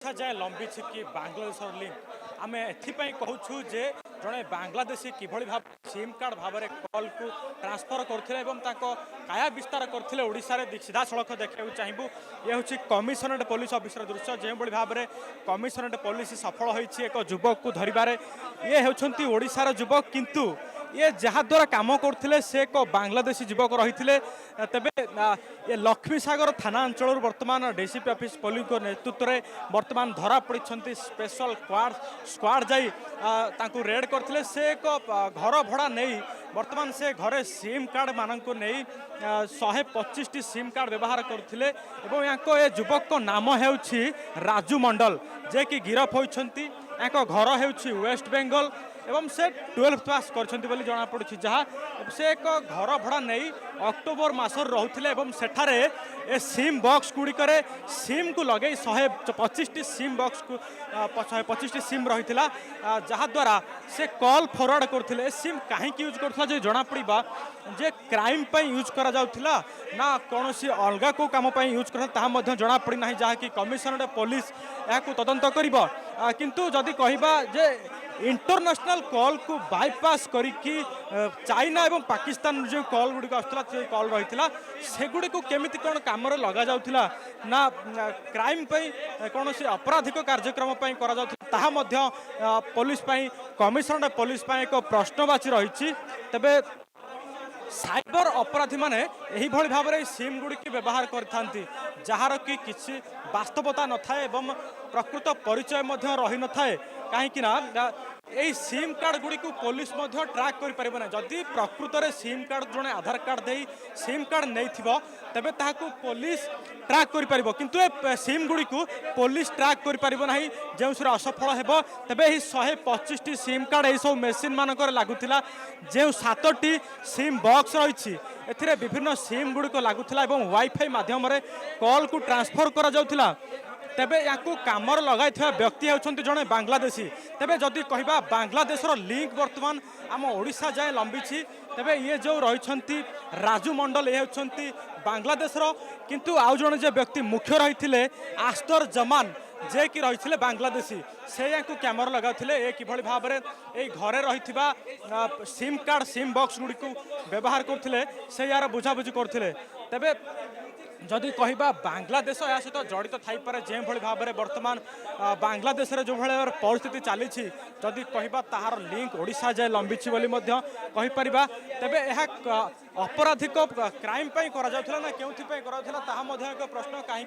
अच्छा जाए लंबी कि बांग्लादेश लिंक आम एपाई कहूँ जे जड़े बांग्लादेशी किभली भाव सिम कार्ड भाव में कल को ट्रांसफर करते काया विस्तार करते ओडार सीधा सड़क देखा चाहबू ये हूँ कमिशनरेट पुलिस अफिसर दृश्य जो भाव में कमिशनरेट पुलिस सफल होती एक युवक को धरवे ये होती ओडार युवक किंतु ये जहाद्वारा कम करते से एक बांग्लादेशी युवक रही तेबे ये लक्ष्मी सागर थाना अंचल बर्तमान डीसीपी ऑफिस पुलिस नेतृत्व में बर्तमान धरा पड़ी स्पेशल स्क्वाड जाई रेड करते से एक घर भड़ा नहीं बर्तमान से घरे सिम कार्ड मान को नहीं 125 टी सिम कार्ड व्यवहार करते युवक को नाम है राजू मंडल जे कि गिरफ होती घर है वेस्ट बेंगल एवं से 12th पास कर जना पड़ी जहाँ से एक घर भड़ा नहीं अक्टोबर मसर रोते सेठारे ए सिम बॉक्स गुड़िकर सिम को लगे 125 टी सिम बॉक्स को 125 टी सिम रही जहाद्वारा से कॉल फॉरवर्ड करते सिम कहीं यूज करता जो जना पड़ा जे क्राइम यूज करा ना कौन सी अलग को कम यूज कर जना पड़ना जहाँकि कमिशनरेट पुलिस यहाँ तदंत कर किंतु जदि कहबा जे इंटरनेशनल कॉल को बाईपास करी चाइना एवं पाकिस्तान जो कॉल गुड़ी आसला कॉल रही सेगुड़ी को केमिति कौन काम लगा जाउथिला ना क्राइम कौन सी आपराधिक कार्यक्रम पुलिस कमिशनरेट पुलिस एक प्रश्नवाची रही तेबे साइबर अपराधी माने यही भाव में सिम गुड़ी व्यवहार करथांती जार कि किसी वास्तवता न थाए एवं प्रकृत परिचय रही न थाए कहीं यही सिम कार्ड गुड़ी को पुलिस ट्रैक कर ना जदि प्रकृत में सिम कार्ड जड़े आधार कार्ड दे सिम कार्ड नहीं तेबे ताकू पुलिस ट्रैक कर किंतु सिम गुड़ी को पुलिस ट्रैक करना जो असफल हो तेबे 125 टी सिम कार्ड यही सब मेसीन मानक लगुला जो 7 टी सिम बॉक्स रही एथिरे विभिन्न सिम गुड़िक लगुला वाईफाई माध्यम कॉल को ट्रांसफर करा तेबे या कम लगाई व्यक्ति होती जड़े बांग्लादेशी तेबे जदि कहबा बांग्लादेशर लिंक वर्तमान आम ओडिशा जाए लंबी तेबे ये जो रही राजू मंडल ये होती बांग्लादेशर किंतु आउ जड़े जो व्यक्ति मुख्य रही आस्तर जमान जे कि रही बांग्लादेशी से या कैमरा लगाते ये किभली भाव में ये घरे रही SIM card SIM box Gudi को व्यवहार करते से यार बुझाबुझी करते तेबे जदि कहबा बांग्लादेश या सहित जड़ित थाईपे जो भाव में बर्तमान बांग्लादेश जो भाई परिस्थिति चली जदि कहबा ताहार लिंक ओडिशा जाए लंबी कहीपर तेबे यह अपराधिक क्राइम करा ना क्यों करा एक प्रश्न कहीं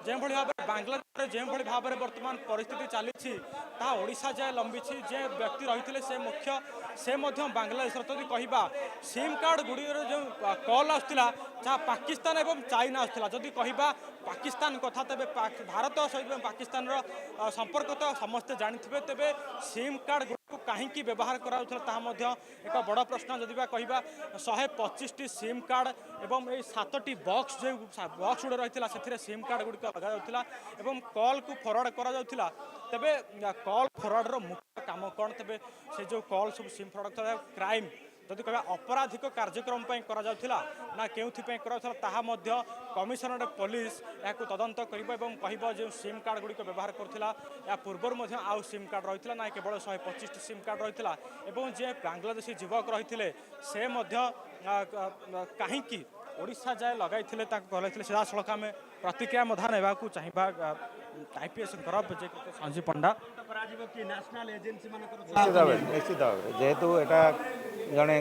जो भाव में बांग्लादेश जो भाव में बर्तमान परिस्थिति चली ओडिशा जाए लंबी जे व्यक्ति रही से बांग्लादेश जदि कहबा सिम कार्ड गुड़ी जो कॉल आसला पाकिस्तान एवं चाइना आसला जदि कहबा पाकिस्तान कथा तेबे भारत सहित पाकिस्तान संपर्क तो समस्ते जानी तेबे सिम कार्ड को कहीं व्यवहार करा एक बड़ प्रश्न जदि कहबा 125 टी सिम कार्ड एवं 7 टी बॉक्स जो बॉक्स गुड़े रही है सिम कार्ड गुड़िक लगा कॉल को फॉरवर्ड करा तेबे कॉल फॉरवर्डर मुख्य काम कौन तेबे से जो कॉल सब सिम फॉरवर्ड क्राइम जदि कह अपराधिक कार्यक्रम करा ना क्यों करा कमिशनरेट पुलिस या तदंत कर जो सिम कार्ड गुड़िक व्यवहार करथिला या पूर्वर आउ सिम कार्ड रही ना केवल 125 सिम कार्ड रही जे बांग्लादेशी युवक रही से कहीं ओडिशा जाए लगाई सीधा सड़क आम प्रतिक्रिया ना चाहिए आईपीएस संजीव पंडा निश्चित भाव जेहेतु यहाँ जड़े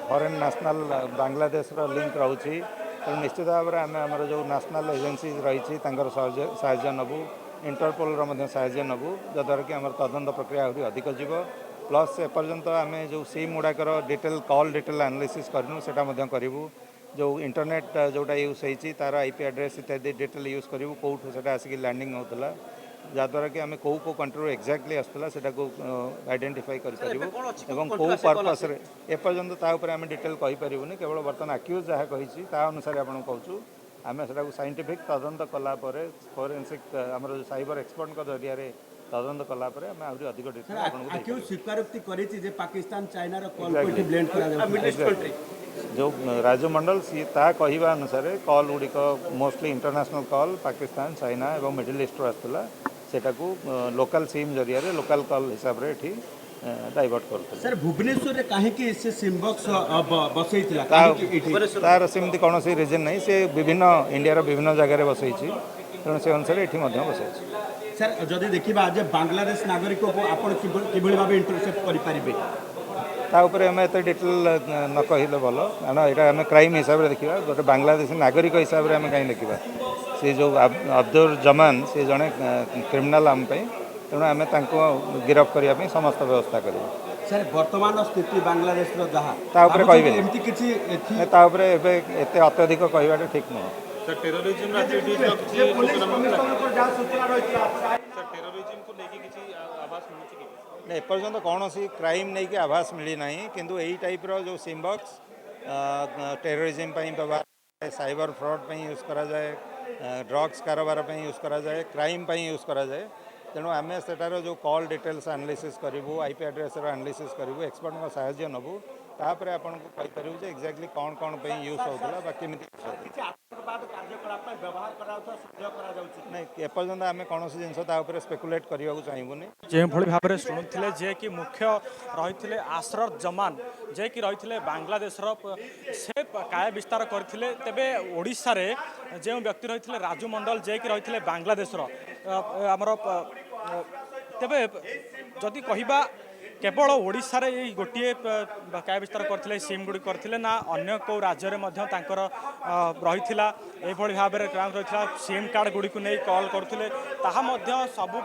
फॉरेन नेशनल बांग्लादेश लिंक रोचे तेणु निश्चित भाव में आम आम जो नेशनल एजेन्सी रही साहाय्य नबू इंटरपोल साहाय्य नबू जद्वारा कि आम तदंत प्रक्रिया अधिक जीव प्लस एपर्यंत आम जो सिम गुड़ाकर डिटेल कॉल डिटेल एनालिसिस करूँ से जो इंटरनेट जोटा यूज होती तार आईपी एड्रेस इत्यादि डिटेल यूज करूँ कौटू से आसिक लैंडिंग होता जहाद्वारा कि आम कौ कौ कंट्री एक्जाक्टली आसला से आइडेंटिफाई करूँ कौ पर्पस एपर्यंत आम डिटेल कहीपरूनी केवल बर्तमान आक्यूज जहाँ कही अनुसार आपको कहूँ आम से साइंटिफिक तदंत कलापर फोरेंसिक आम साइबर एक्सपर्ट जरिया तदंत कलापर आम आहरी अधिक डिटेल स्वीकृति पाकिस्तान चाइना ब्लेंड जो राजू मंडल सी कहवा अनुसार कॉल गुड़िक mostly international call Pakistan China और मिडिल ईस्ट आसला ସେଟାକୁ ଲୋକାଲ ସିମ୍ ଜରିଆରେ ଲୋକାଲ କଲ୍ ହିସାବରେ ଏଠି ଡାଇଭର୍ଟ କରୁଥିଲେ। ସାର୍ ଭୁବନେଶ୍ୱରରେ କାହିଁକି ସେ ସିମ୍ ବକ୍ସ ବସେଇଥିଲା ତାର ସେମିତି କୌଣସି ରିଜନ୍ ନାହିଁ, ସେ ବିଭିନ୍ନ ଇଣ୍ଡିଆର ବିଭିନ୍ନ ଜାଗାରେ ବସେଇଛି, ତେଣୁ ସେ ଅନୁସାରେ ଏଠି ମଧ୍ୟ ବସେଇଛି। ସାର୍ ଯଦି ଦେଖିବା ଯେ ବାଂଲାଦେଶ ନାଗରିକକୁ ଆପଣ କିଭଳି ଭାବେ ଇଣ୍ଟରସେପ୍ଟ କରିପାରିବେ? ତା ଉପରେ ଆମେ ଏତେ ଡିଟେଲ ନ କହିଲେ ଭଲ, କାରଣ ଏଇଟା ଆମେ କ୍ରାଇମ୍ ହିସାବରେ ଦେଖିବା, ଗୋଟେ ବାଂଲାଦେଶୀ ନାଗରିକ ହିସାବରେ ଆମେ କାହିଁ ଦେଖିବା। ସେ ଯେଉଁ ଅବଦୁଲ ଜମାନ ସେ ଜଣେ କ୍ରିମିନାଲ ଆମ ପାଇଁ, ତେଣୁ ଆମେ ତାଙ୍କୁ ଗିରଫ କରିବା ପାଇଁ ସମସ୍ତ ବ୍ୟବସ୍ଥା କରିବୁ। ସାର୍ ବର୍ତ୍ତମାନ ସ୍ଥିତି ବାଂଲାଦେଶର ଯାହା ତା ଉପରେ କହିବେନି, ଏମିତି କିଛି ତା ଉପରେ ଏବେ ଏତେ ଅତ୍ୟଧିକ କହିବାଟା ଠିକ୍ ନୁହଁ। ଟେରରିଜିମ୍ ଆକ୍ଟିଭିଟିଜର କିଛି ସୂଚନା ମିଳିଲା? ଯାହା ସୂଚନା ରହିଥିଲା ଟେରରିଜିମ୍କୁ ନେଇକି କିଛି ଆଭାସ ମିଳୁଛି କି? ଏପର୍ଯ୍ୟନ୍ତ କୌଣସି କ୍ରାଇମ୍ ନେଇକି ଆଭାସ ମିଳିନାହିଁ, କିନ୍ତୁ ଏଇ ଟାଇପ୍ର ଯେଉଁ ସିମ୍ ବକ୍ସ ଟେରରିଜିମ୍ ପାଇଁ ବ୍ୟବହାର, ସାଇବର ଫ୍ରଡ୍ ପାଇଁ ୟୁଜ୍ କରାଯାଏ, ଡ୍ରଗ୍ସ କାରବାର ପାଇଁ ୟୁଜ୍ କରାଯାଏ, କ୍ରାଇମ୍ ପାଇଁ ୟୁଜ୍ କରାଯାଏ। ତେଣୁ ଆମେ ସେଟାର ଯେଉଁ କଲ୍ ଡିଟେଲ୍ସ ଆନାଲିସିସ୍ କରିବୁ, IP ଆଡ୍ରେସ୍ର ଆନାଲିସିସ୍ କରିବୁ, ଏକ୍ସପର୍ଟଙ୍କ ସାହାଯ୍ୟ ନେବୁ, ତାପରେ ଆପଣଙ୍କୁ କହିପାରିବୁ ଯେ ଏକ୍ଜାକ୍ଟଲି କ'ଣ କ'ଣ ପାଇଁ ୟୁଜ୍ ହେଉଥିଲା ବା କେମିତି ୟୁଜ୍ ହେଉଥିଲା। କାର୍ଯ୍ୟକଳାପ ପାଇଁ ବ୍ୟବହାର କରାଯାଉଥିବା ସନ୍ଦେହ କରାଯାଉଛି। ନାଇଁ, ଏପର୍ଯ୍ୟନ୍ତ ଆମେ କୌଣସି ଜିନିଷ ତା ଉପରେ ସ୍ପେକୁଲେଟ୍ କରିବାକୁ ଚାହିଁବୁନି। ଯେଉଁଭଳି ଭାବରେ ଶୁଣୁଥିଲେ ଯେ କି ମୁଖ୍ୟ ରହିଥିଲେ ଆସରର ଜମାନ, ଯେ କି ରହିଥିଲେ ବାଂଲାଦେଶର, ସେ କାୟ ବିସ୍ତାର କରିଥିଲେ। ତେବେ ଓଡ଼ିଶାରେ ଯେଉଁ ବ୍ୟକ୍ତି ରହିଥିଲେ ରାଜୁ ମଣ୍ଡଲ, ଯେ କି ରହିଥିଲେ ବାଂଲାଦେଶର ଆମର, ତେବେ ଯଦି କହିବା କେବଳ ଓଡ଼ିଶାରେ ଏଇ ଗୋଟିଏ କାୟ ବିସ୍ତାର କରିଥିଲେ, ସିମ୍ ଗୁଡ଼ିକ କରିଥିଲେ ନା ଅନ୍ୟ କେଉଁ ରାଜ୍ୟରେ ମଧ୍ୟ ତାଙ୍କର ରହିଥିଲା ଏଇଭଳି ଭାବରେ କ୍ରାଇମ୍ ରହିଥିଲା, ସିମ୍ କାର୍ଡ଼ ଗୁଡ଼ିକୁ ନେଇ କଲ୍ କରୁଥିଲେ, ତାହା ମଧ୍ୟ ସବୁ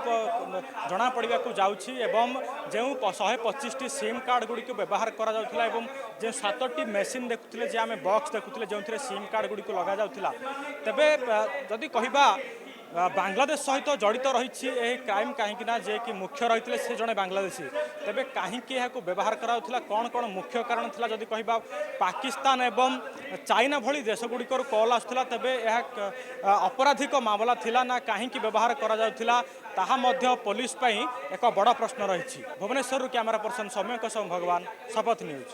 ଜଣାପଡ଼ିବାକୁ ଯାଉଛି। ଏବଂ ଯେଉଁ 125ଟି ସିମ୍ କାର୍ଡ଼ ଗୁଡ଼ିକୁ ବ୍ୟବହାର କରାଯାଉଥିଲା ଏବଂ ଯେଉଁ 7ଟି ମେସିନ୍ ଦେଖୁଥିଲେ, ଯେ ଆମେ ବକ୍ସ ଦେଖୁଥିଲେ ଯେଉଁଥିରେ ସିମ୍ କାର୍ଡ଼ ଗୁଡ଼ିକୁ ଲଗାଯାଉଥିଲା, ତେବେ ଯଦି କହିବା ବାଂଲାଦେଶ ସହିତ ଜଡ଼ିତ ରହିଛି ଏହି କ୍ରାଇମ୍ କାହିଁକି ନା, ଯେ କି ମୁଖ୍ୟ ରହିଥିଲେ ସେ ଜଣେ ବାଂଲାଦେଶୀ, ତେବେ କାହିଁକି ଏହାକୁ ବ୍ୟବହାର କରାଯାଉଥିଲା, କ'ଣ କ'ଣ ମୁଖ୍ୟ କାରଣ ଥିଲା? ଯଦି କହିବା ପାକିସ୍ତାନ ଏବଂ ଚାଇନା ଭଳି ଦେଶଗୁଡ଼ିକରୁ କଲ୍ ଆସୁଥିଲା, ତେବେ ଏହା ଅପରାଧିକ ମାମଲା ଥିଲା ନା କାହିଁକି ବ୍ୟବହାର କରାଯାଉଥିଲା, ତାହା ମଧ୍ୟ ପୋଲିସ ପାଇଁ ଏକ ବଡ଼ ପ୍ରଶ୍ନ ରହିଛି। ଭୁବନେଶ୍ୱରରୁ କ୍ୟାମେରା ପର୍ସନ ସୌମ୍ୟଙ୍କ ସହ ଭଗବାନ, ଶପଥ ନ୍ୟୁଜ୍।